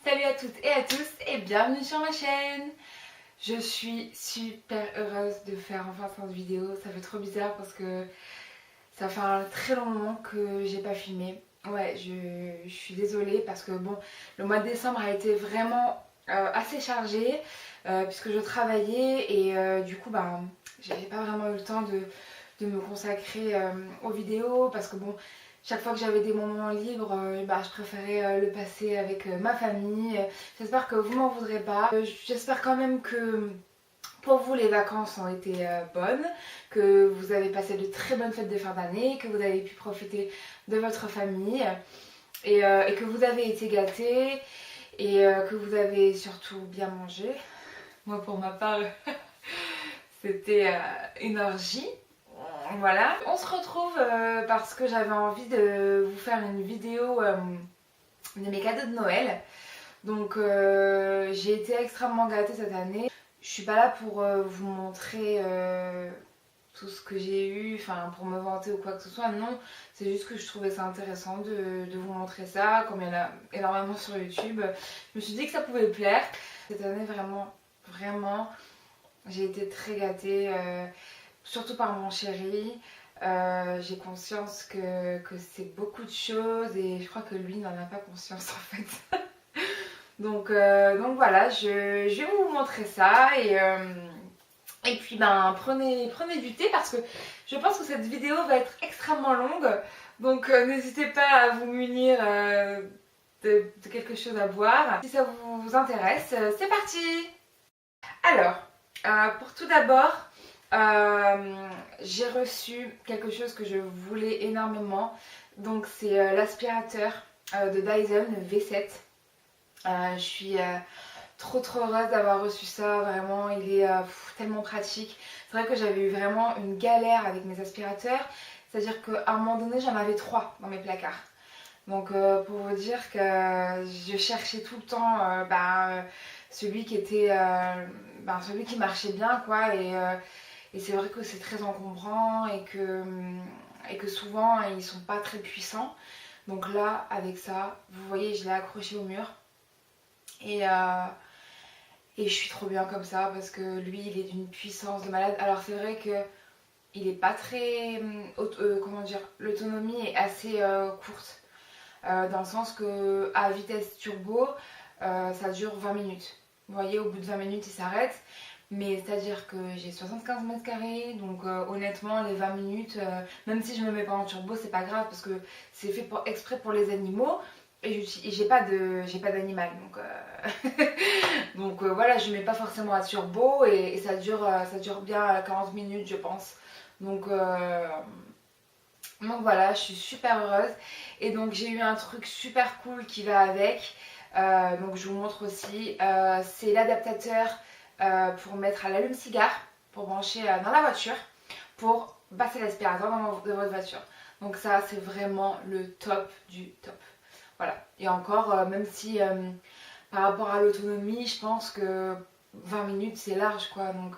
Salut à toutes et à tous et bienvenue sur ma chaîne. Je suis super heureuse de faire enfin cette vidéo. Ça fait trop bizarre parce que ça fait un très long moment que j'ai pas filmé. Ouais, je suis désolée parce que bon, le mois de décembre a été vraiment assez chargé puisque je travaillais et du coup bah j'avais pas vraiment eu le temps de me consacrer aux vidéos parce que bon, chaque fois que j'avais des moments libres, bah, je préférais le passer avec ma famille. J'espère que vous m'en voudrez pas. J'espère quand même que pour vous les vacances ont été bonnes, que vous avez passé de très bonnes fêtes de fin d'année, que vous avez pu profiter de votre famille et que vous avez été gâtés et que vous avez surtout bien mangé. Moi pour ma part, c'était une orgie. Voilà. On se retrouve parce que j'avais envie de vous faire une vidéo de mes cadeaux de Noël. Donc j'ai été extrêmement gâtée cette année. Je suis pas là pour vous montrer tout ce que j'ai eu, enfin pour me vanter ou quoi que ce soit, non. C'est juste que je trouvais ça intéressant de vous montrer ça, comme il y en a énormément sur YouTube. Je me suis dit que ça pouvait plaire. Cette année vraiment, j'ai été très gâtée. Surtout par mon chéri. J'ai conscience que c'est beaucoup de choses et je crois que lui n'en a pas conscience en fait. Donc voilà, je vais vous montrer ça et puis ben prenez du thé parce que je pense que cette vidéo va être extrêmement longue. Donc n'hésitez pas à vous munir de quelque chose à boire. Si ça vous intéresse, c'est parti! Alors, pour tout d'abord, j'ai reçu quelque chose que je voulais énormément. Donc c'est l'aspirateur de Dyson, le V7. Je suis trop heureuse d'avoir reçu ça. Vraiment, il est tellement pratique. C'est vrai que j'avais eu vraiment une galère avec mes aspirateurs. C'est-à-dire qu'à un moment donné, j'en avais 3 dans mes placards. Donc pour vous dire que je cherchais tout le temps celui qui était celui qui marchait bien quoi et c'est vrai que c'est très encombrant et que souvent ils sont pas très puissants. Donc là avec ça, vous voyez, je l'ai accroché au mur et, euh, et je suis trop bien comme ça parce que lui il est d'une puissance de malade. Alors c'est vrai que il est pas très comment dire, l'autonomie est assez courte. Dans le sens que à vitesse turbo, ça dure 20 minutes. Vous voyez, au bout de 20 minutes, il s'arrête. Mais c'est-à-dire que j'ai 75 mètres carrés, donc honnêtement, les 20 minutes, même si je me mets pas en turbo, c'est pas grave parce que c'est fait exprès pour les animaux et j'ai pas d'animal. Donc voilà, je mets pas forcément à turbo et ça dure bien 40 minutes, je pense. Donc, euh, donc voilà, je suis super heureuse. Et donc j'ai eu un truc super cool qui va avec. Donc je vous montre aussi. C'est l'adaptateur pour mettre à l'allume-cigare, pour brancher dans la voiture, pour passer l'aspirateur dans votre voiture. Donc ça c'est vraiment le top du top. Voilà. Et encore, même si par rapport à l'autonomie, je pense que 20 minutes c'est large quoi. Donc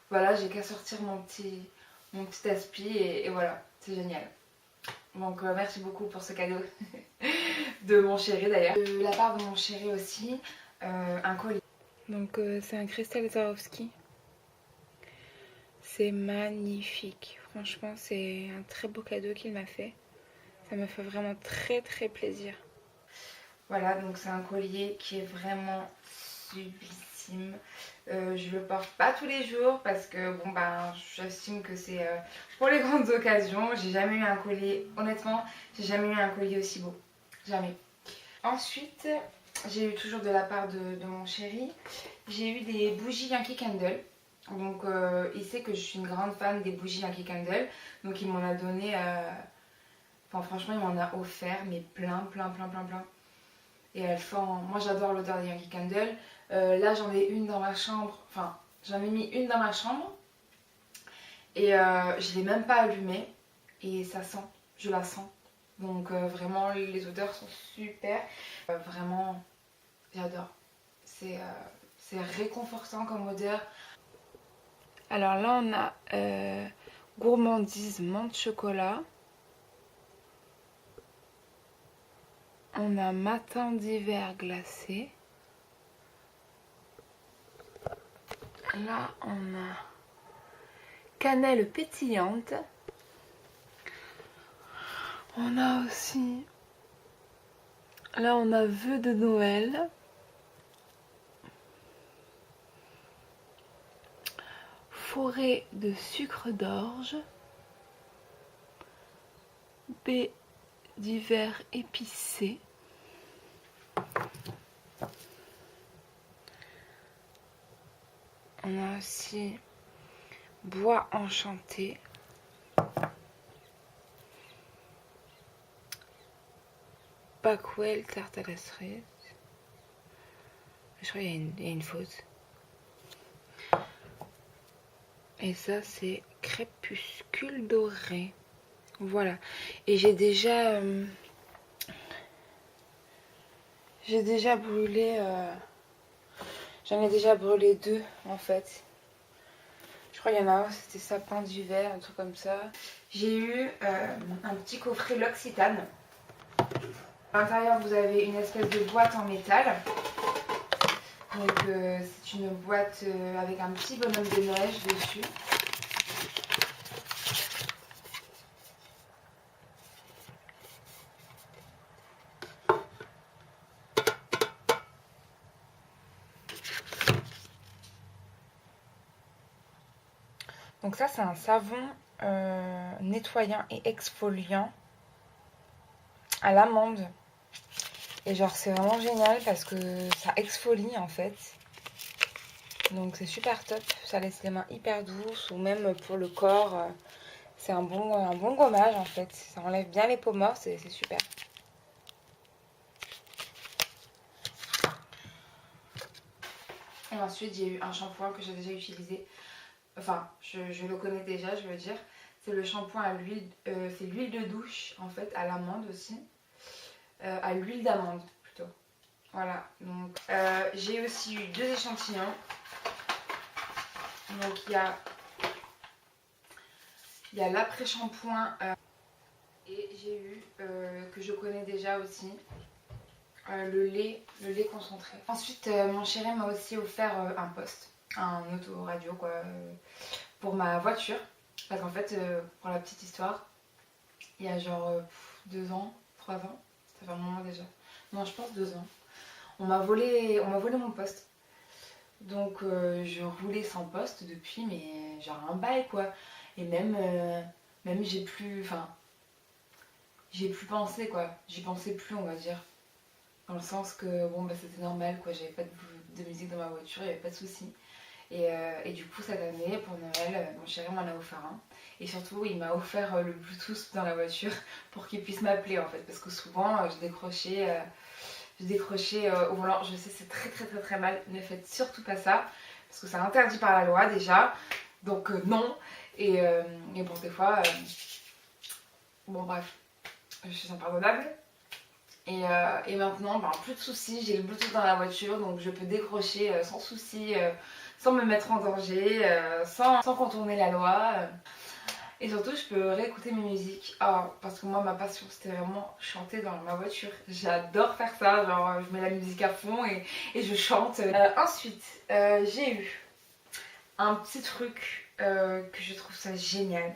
voilà, j'ai qu'à sortir mon petit aspi et voilà, c'est génial. Donc merci beaucoup pour ce cadeau de mon chéri d'ailleurs. De la part de mon chéri aussi, un collier. Donc c'est un cristal Swarovski. C'est magnifique. Franchement, c'est un très beau cadeau qu'il m'a fait. Ça me fait vraiment très plaisir. Voilà, donc c'est un collier qui est vraiment sublissime. Je le porte pas tous les jours parce que bon ben j'estime que c'est pour les grandes occasions. J'ai jamais eu un collier, honnêtement, j'ai jamais eu un collier aussi beau. Jamais. Ensuite, j'ai eu toujours de la part de mon chéri, j'ai eu des bougies Yankee Candle. Donc il sait que je suis une grande fan des bougies Yankee Candle. Donc il m'en a donné, enfin franchement il m'en a offert mais plein. Et elles font, moi j'adore l'odeur des Yankee Candle. Là j'en ai une dans ma chambre, enfin j'en ai mis une dans ma chambre. Et je l'ai même pas allumée. Et ça sent, je la sens. Donc vraiment les odeurs sont super. Vraiment j'adore. C'est réconfortant comme odeur. Alors là on a gourmandise menthe chocolat. on a matin d'hiver glacé. Là, on a cannelle pétillante. On a aussi... Là, on a vœux de Noël. Forêt de sucre d'orge. Baie d'hiver épicé. On a aussi bois enchanté. Packwell, tarte à la cerise. Je crois qu'il y a une faute. Et ça, c'est crépuscule doré. Voilà. Et j'ai déjà brûlé... J'en ai déjà brûlé 2 en fait. Je crois qu'il y en a un, c'était sapin d'hiver, un truc comme ça. J'ai eu un petit coffret L'Occitane. À l'intérieur, vous avez une espèce de boîte en métal. Donc c'est une boîte avec un petit bonhomme de neige dessus. Donc ça, c'est un savon nettoyant et exfoliant à l'amande. Et genre c'est vraiment génial parce que ça exfolie en fait. Donc c'est super top, ça laisse les mains hyper douces ou même pour le corps. C'est un bon gommage en fait, ça enlève bien les peaux mortes, c'est super. Et ensuite j'ai eu un shampoing que j'ai déjà utilisé. Enfin, je le connais déjà, je veux dire. C'est le shampoing à l'huile, c'est l'huile de douche en fait, à l'amande aussi. À l'huile d'amande plutôt. Voilà, donc j'ai aussi eu 2 échantillons. Donc il y a l'après-shampoing et j'ai eu, que je connais déjà aussi, le lait concentré. Ensuite, mon chéri m'a aussi offert un poste, un autoradio quoi, pour ma voiture. Parce qu'en fait, pour la petite histoire, il y a genre 2 ans, 3 ans, ça fait un moment déjà. Non, je pense 2 ans. On m'a volé mon poste. Donc je roulais sans poste depuis, mais genre un bail quoi. Et même j'ai plus pensé quoi. J'y pensais plus on va dire. Dans le sens que bon bah c'était normal quoi, j'avais pas de musique dans ma voiture, il n'y avait pas de soucis. Et du coup cette année pour Noël, mon chéri m'en a offert un. Et surtout il m'a offert le Bluetooth dans la voiture pour qu'il puisse m'appeler en fait. Parce que souvent je décrochais au volant. Je sais c'est très mal, ne faites surtout pas ça. Parce que c'est interdit par la loi déjà. Donc non. Et bon des fois, bon bref, je suis impardonnable. Et maintenant, ben, plus de soucis, j'ai le Bluetooth dans la voiture, donc je peux décrocher sans souci, sans me mettre en danger, sans contourner la loi. Et surtout, je peux réécouter mes musiques. Ah, parce que moi, ma passion, c'était vraiment chanter dans ma voiture. J'adore faire ça, genre je mets la musique à fond et je chante. Ensuite, j'ai eu un petit truc que je trouve ça génial.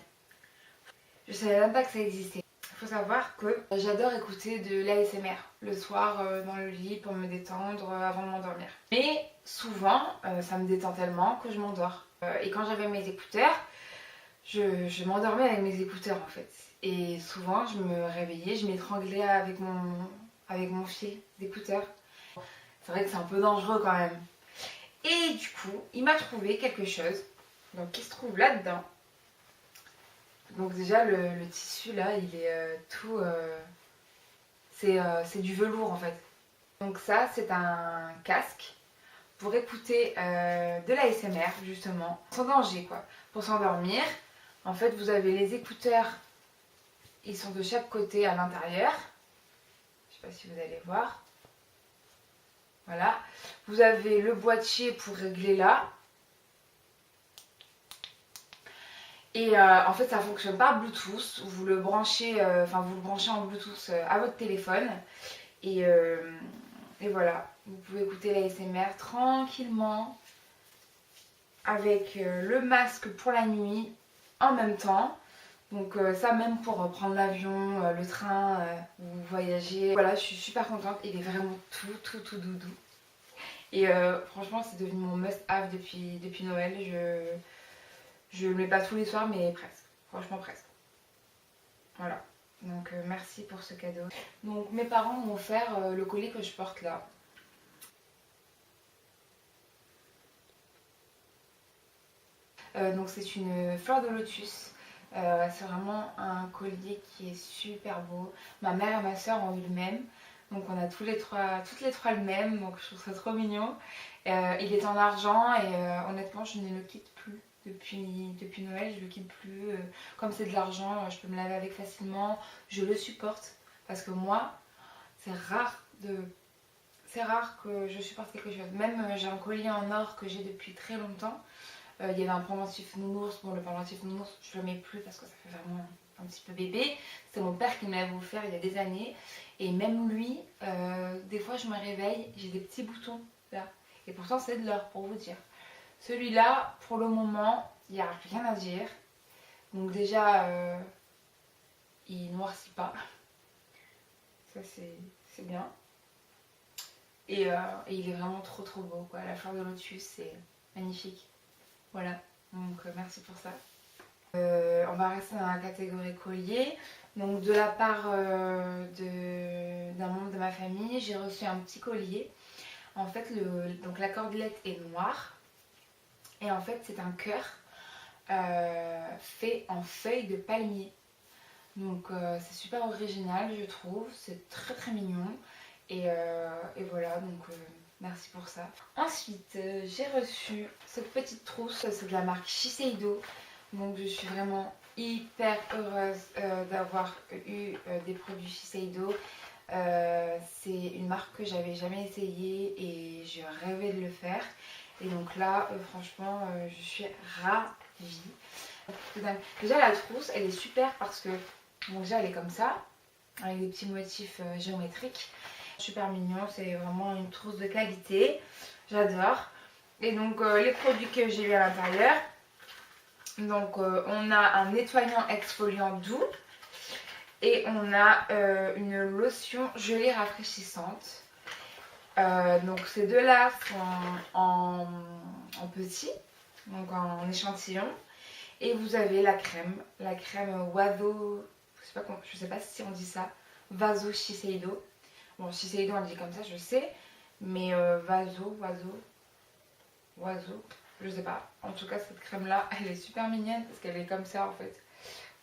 Je savais même pas que ça existait. Il faut savoir que j'adore écouter de l'ASMR le soir dans le lit pour me détendre avant de m'endormir. Mais souvent, ça me détend tellement que je m'endors. Et quand j'avais mes écouteurs, je m'endormais avec mes écouteurs en fait. Et souvent, je me réveillais, je m'étranglais avec mon fil d'écouteurs. C'est vrai que c'est un peu dangereux quand même. Et du coup, il m'a trouvé quelque chose. Donc, qui se trouve là-dedans. Donc déjà le tissu là il est tout... c'est du velours en fait. Donc ça c'est un casque pour écouter de l'ASMR justement, sans danger quoi. Pour s'endormir, en fait vous avez les écouteurs, ils sont de chaque côté à l'intérieur. Je sais pas si vous allez voir. Voilà. Vous avez le boîtier pour régler là. Et en fait ça fonctionne par Bluetooth, vous le branchez en Bluetooth à votre téléphone Et voilà, vous pouvez écouter l'ASMR tranquillement avec le masque pour la nuit en même temps. Donc ça même pour prendre l'avion, le train, ou voyager. Voilà, je suis super contente. Il est vraiment tout doudou. Et franchement, c'est devenu mon must-have depuis Noël. Je le mets pas tous les soirs, mais presque. Franchement, presque. Voilà. Donc merci pour ce cadeau. Donc mes parents m'ont offert le collier que je porte là. Donc c'est une fleur de lotus. C'est vraiment un collier qui est super beau. Ma mère et ma soeur ont eu le même. Donc on a toutes les trois le même. Donc je trouve ça trop mignon. Il est en argent et honnêtement je ne le quitte plus. Depuis Noël, je le quitte plus. Comme c'est de l'argent, je peux me laver avec facilement. Je le supporte. Parce que moi, c'est rare que je supporte quelque chose. Même j'ai un collier en or que j'ai depuis très longtemps. Il y avait un pendentif nounours. Bon, le pendentif nounours, je le mets plus parce que ça fait vraiment un petit peu bébé. C'est mon père qui me l'avait offert il y a des années. Et même lui, des fois je me réveille, j'ai des petits boutons là. Et pourtant c'est de l'or pour vous dire. Celui-là, pour le moment, il n'y a rien à dire. Donc déjà, il noircit pas. Ça c'est bien. Et il est vraiment trop beau quoi. La fleur de lotus, c'est magnifique. Voilà, donc merci pour ça. On va rester dans la catégorie collier. Donc de la part d'un membre de ma famille, j'ai reçu un petit collier. En fait, donc la cordelette est noire. Et en fait, c'est un cœur fait en feuilles de palmier. Donc c'est super original, je trouve. C'est très mignon. Et voilà, donc merci pour ça. Ensuite, j'ai reçu cette petite trousse. C'est de la marque Shiseido. Donc je suis vraiment hyper heureuse d'avoir eu des produits Shiseido. C'est une marque que j'avais jamais essayée et je rêvais de le faire. Et donc là, franchement, je suis ravie. Déjà la trousse, elle est super parce que bon, déjà elle est comme ça, avec des petits motifs géométriques. Super mignon, c'est vraiment une trousse de qualité. J'adore. Et donc les produits que j'ai eu à l'intérieur. Donc on a un nettoyant exfoliant doux. Et on a une lotion gelée rafraîchissante. Donc ces deux-là sont en petit, donc en échantillon. Et vous avez la crème Wazo, je sais pas si on dit ça, Vaso Shiseido. Bon, Shiseido on le dit comme ça, je sais, mais Vaso, je sais pas. En tout cas, cette crème là, elle est super mignonne parce qu'elle est comme ça en fait.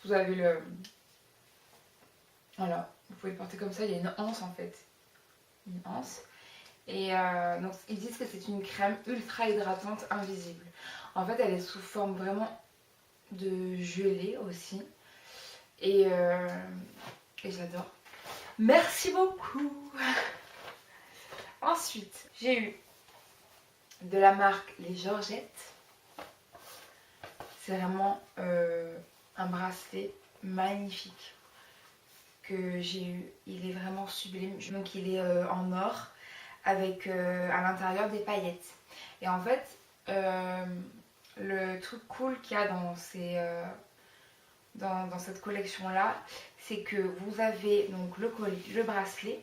Vous avez le... Voilà, vous pouvez le porter comme ça, il y a une anse en fait. Une anse. Et donc ils disent que c'est une crème ultra hydratante invisible. En fait, elle est sous forme vraiment de gelée aussi. Et j'adore. Merci beaucoup. Ensuite, j'ai eu de la marque Les Georgettes. C'est vraiment un bracelet magnifique que j'ai eu. Il est vraiment sublime. Donc il est en or avec à l'intérieur des paillettes. Et en fait, le truc cool qu'il y a dans cette collection là, c'est que vous avez donc le collier, le bracelet,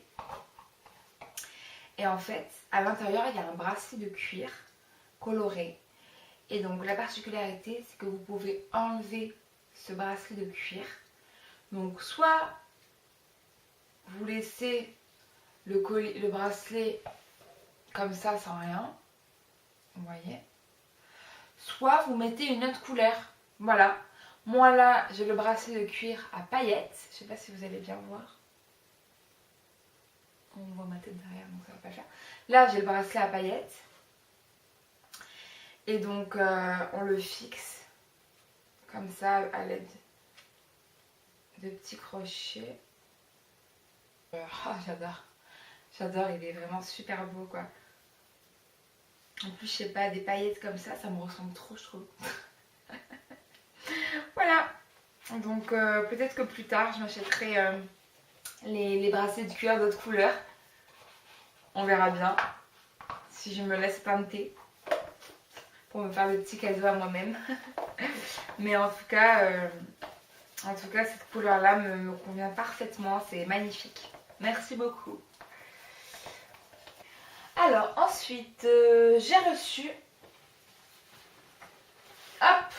et en fait à l'intérieur il y a un bracelet de cuir coloré. Et donc la particularité, c'est que vous pouvez enlever ce bracelet de cuir. Donc soit vous laissez le bracelet comme ça sans rien, vous voyez, soit vous mettez une autre couleur. Voilà, moi là j'ai le bracelet de cuir à paillettes, je sais pas si vous allez bien voir, on voit ma tête derrière donc ça va pas faire. Là j'ai le bracelet à paillettes et donc on le fixe comme ça à l'aide de petits crochets. Oh, j'adore, il est vraiment super beau quoi. En plus, je sais pas, des paillettes comme ça me ressemble trop, je trouve. Voilà. Donc, peut-être que plus tard, je m'achèterai les bracelets de cuir d'autres couleurs. On verra bien si je me laisse tenter pour me faire des petits cadeaux à moi-même. Mais en tout cas, cette couleur-là me convient parfaitement. C'est magnifique. Merci beaucoup. Alors ensuite, j'ai reçu, hop,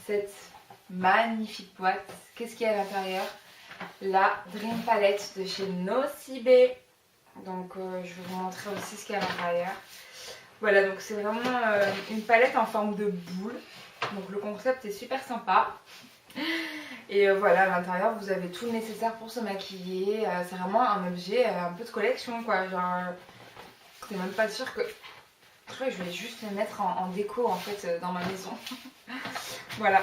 cette magnifique boîte. Qu'est-ce qu'il y a à l'intérieur? La Dream Palette de chez Nocibe. Donc je vais vous montrer aussi ce qu'il y a à l'intérieur. Voilà, donc c'est vraiment une palette en forme de boule. Donc le concept est super sympa. Et voilà, à l'intérieur vous avez tout le nécessaire pour se maquiller. C'est vraiment un objet un peu de collection quoi. Genre, c'est même pas sûr que... Je crois que je vais juste le mettre en déco en fait dans ma maison. Voilà.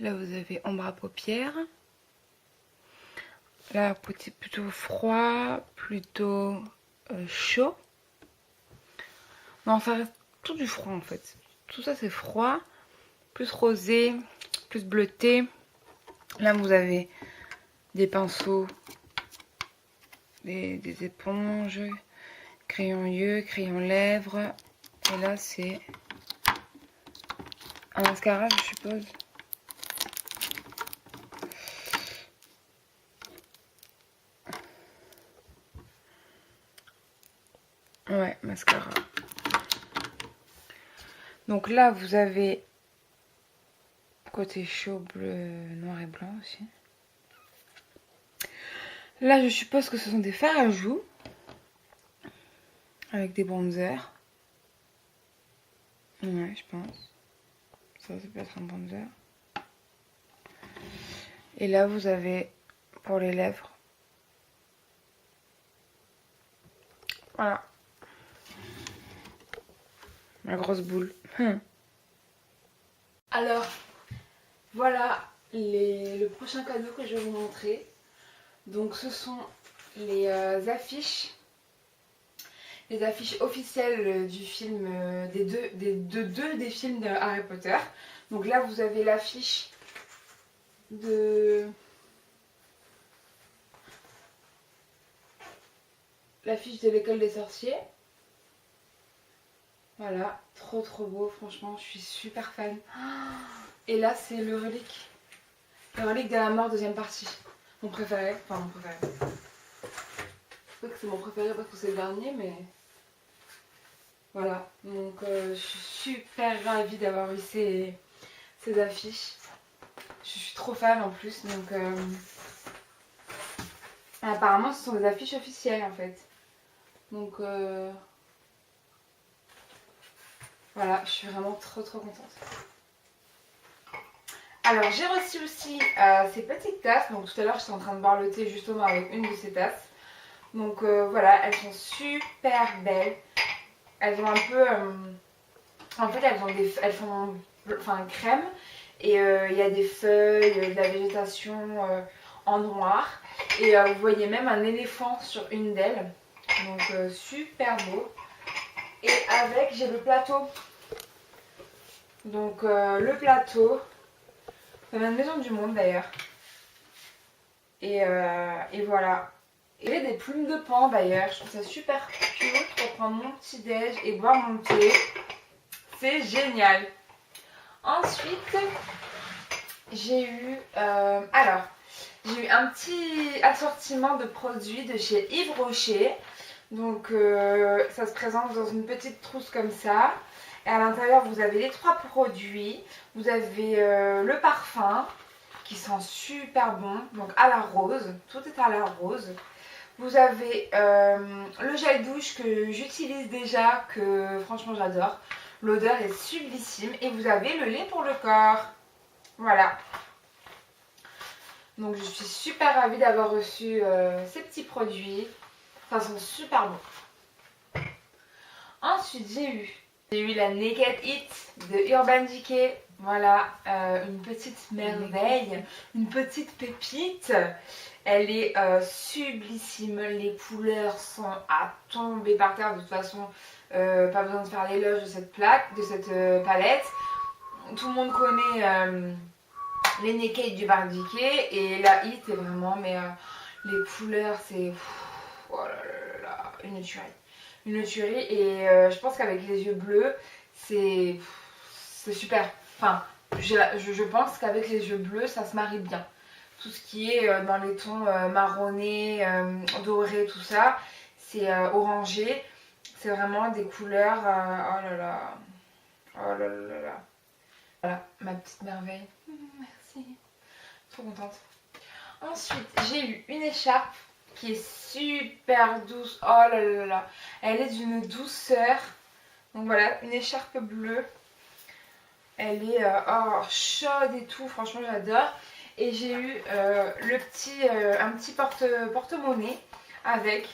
Là vous avez ombre à paupières. Là plutôt froid, plutôt chaud. Non, ça reste tout du froid en fait. Tout ça c'est froid, plus rosé, plus bleuté. Là vous avez des pinceaux, des éponges, crayon yeux, crayon lèvres. Et là c'est un mascara je suppose. Ouais, mascara. Donc là, vous avez côté chaud, bleu, noir et blanc aussi. Là, je suppose que ce sont des fards à joues avec des bronzers. Ouais, je pense. Ça peut être un bronzer. Et là, vous avez pour les lèvres. Voilà. La grosse boule. Alors, voilà le prochain cadeau que je vais vous montrer. Donc ce sont les affiches. Les affiches officielles du film, des films de Harry Potter. Donc là vous avez l'affiche de... L'affiche de l'école des sorciers. Voilà, trop beau, franchement, je suis super fan. Et là, c'est le relique. Le relique de la mort, deuxième partie. Mon préféré, enfin mon préféré. Je sais pas que c'est mon préféré parce que c'est le dernier, mais... Voilà, donc je suis super ravie d'avoir eu ces affiches. Je suis trop fan en plus, donc... Apparemment, ce sont des affiches officielles en fait. Donc... Voilà, je suis vraiment trop contente. Alors j'ai reçu aussi ces petites tasses. Donc tout à l'heure j'étais en train de boire le thé justement avec une de ces tasses. Donc voilà, elles sont super belles. Elles ont un peu... en fait elles font crème. Et il y a des feuilles, de la végétation en noir. Et vous voyez même un éléphant sur une d'elles. Donc super beau. Et avec, j'ai le plateau. Donc le plateau, ça vient de Maison du Monde d'ailleurs. Et voilà. Et j'ai des plumes de pan d'ailleurs. Je trouve ça super cute pour prendre mon petit déj et boire mon thé. C'est génial. Ensuite, j'ai eu... j'ai eu un petit assortiment de produits de chez Yves Rocher. Donc ça se présente dans une petite trousse comme ça. Et à l'intérieur vous avez les 3 produits. Vous avez le parfum qui sent super bon. Donc à la rose. Tout est à la rose. Vous avez le gel douche que j'utilise déjà. Que franchement j'adore. L'odeur est sublissime. Et vous avez le lait pour le corps. Voilà. Donc je suis super ravie d'avoir reçu ces petits produits. Ça sent super bon. Ensuite j'ai eu la Naked It de Urban Decay. Voilà, une petite merveille, une petite pépite. Elle est sublissime, les couleurs sont à tomber par terre. De toute façon, pas besoin de faire l'éloge de cette palette. Tout le monde connaît les Naked du Bar Decay et la Hit est vraiment, mais les couleurs c'est, oh là là là, une tuerie. Une tuerie et je pense qu'avec les yeux bleus, c'est super. Enfin, je pense qu'avec les yeux bleus, ça se marie bien. Tout ce qui est dans les tons marronnés, dorés, tout ça, c'est orangé. C'est vraiment des couleurs, oh là là, oh là là là. Voilà, ma petite merveille. Merci. Trop contente. Ensuite, j'ai eu une écharpe qui est super douce. Oh là là là. Elle est d'une douceur. Donc voilà, une écharpe bleue. Elle est chaude et tout. Franchement, j'adore. Et j'ai eu un petit porte-monnaie avec.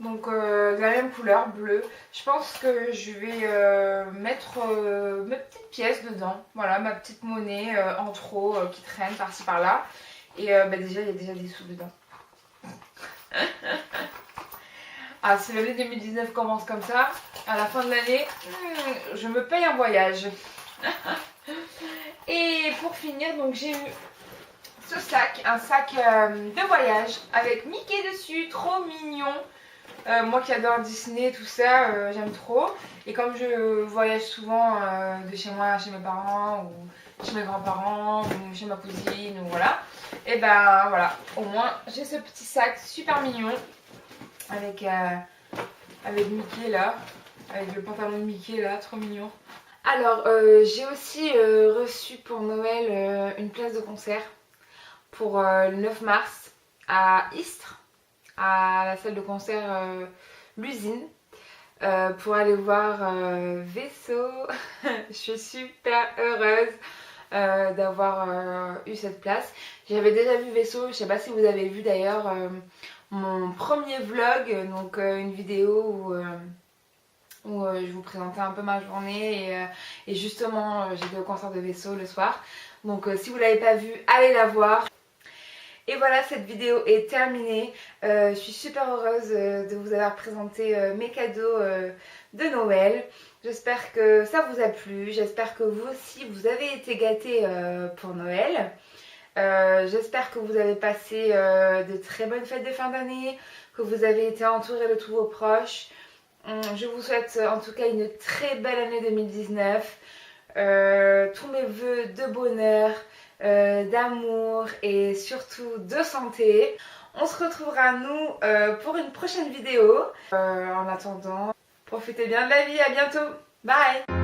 Donc de la même couleur, bleu. Je pense que je vais mettre mes petites pièces dedans. Voilà, ma petite monnaie en trop qui traîne par-ci par-là. Et déjà, il y a déjà des sous dedans. Ah, si l'année 2019 commence comme ça, à la fin de l'année, je me paye un voyage. Et pour finir, donc j'ai eu ce sac, un sac de voyage avec Mickey dessus, trop mignon. Moi qui adore Disney, tout ça, j'aime trop. Et comme je voyage souvent de chez moi, chez mes parents, ou chez mes grands-parents, ou chez ma cousine, ou voilà. Et ben voilà, au moins j'ai ce petit sac super mignon avec Mickey là, avec le pantalon de Mickey là, trop mignon. Alors j'ai aussi reçu pour Noël une place de concert pour le 9 mars à Istres, à la salle de concert l'usine, pour aller voir Vaisseau. Je suis super heureuse d'avoir eu cette place. J'avais déjà vu Vaisseau, je sais pas si vous avez vu d'ailleurs mon premier vlog, donc une vidéo où je vous présentais un peu ma journée et justement j'étais au concert de Vaisseau le soir. Donc si vous ne l'avez pas vu, allez la voir. Et voilà, cette vidéo est terminée. Je suis super heureuse de vous avoir présenté mes cadeaux de Noël. J'espère que ça vous a plu. J'espère que vous aussi, vous avez été gâtés pour Noël. J'espère que vous avez passé de très bonnes fêtes de fin d'année, que vous avez été entourés de tous vos proches. Je vous souhaite en tout cas une très belle année 2019. Tous mes vœux de bonheur, d'amour et surtout de santé. On se retrouvera nous pour une prochaine vidéo. En attendant, profitez bien de la vie, à bientôt. Bye!